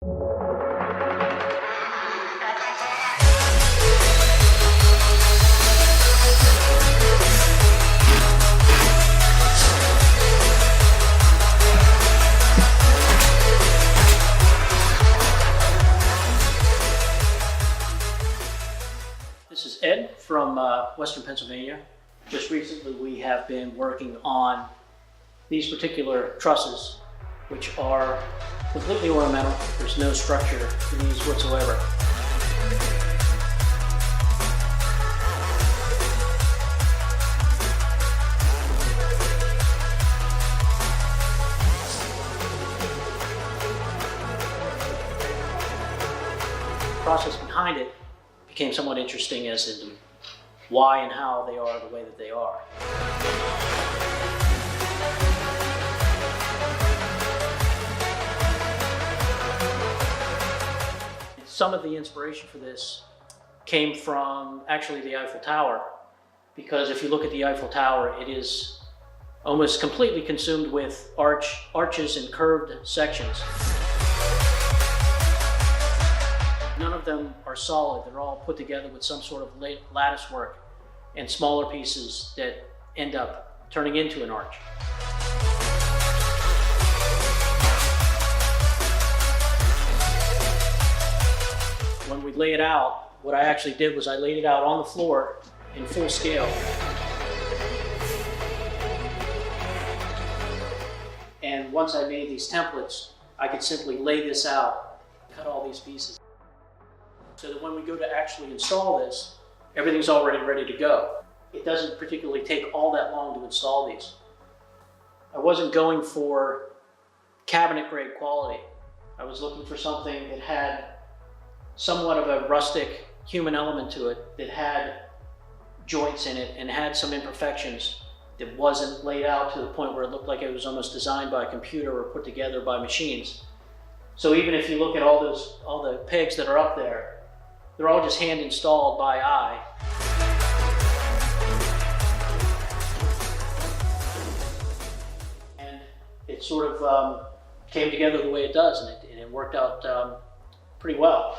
This is Ed from Western Pennsylvania. Just recently we have been working on these particular trusses, which are completely ornamental. There's no structure to these whatsoever. The process behind it became somewhat interesting as in why and how they are the way that they are. Some of the inspiration for this came from actually the Eiffel Tower, because if you look at the Eiffel Tower, it is almost completely consumed with arches and curved sections. None of them are solid. They're all put together with some sort of lattice work and smaller pieces that end up turning into an arch. When we lay it out, what I actually did was I laid it out on the floor in full scale. And once I made these templates, I could simply lay this out, cut all these pieces, so that when we go to actually install this, everything's already ready to go. It doesn't particularly take all that long to install these. I wasn't going for cabinet grade quality. I was looking for something that had somewhat of a rustic human element to it, that had joints in it and had some imperfections, that wasn't laid out to the point where it looked like it was almost designed by a computer or put together by machines. So even if you look at all the pegs that are up there, they're all just hand installed by eye. And it sort of came together the way it does, and it worked out pretty well.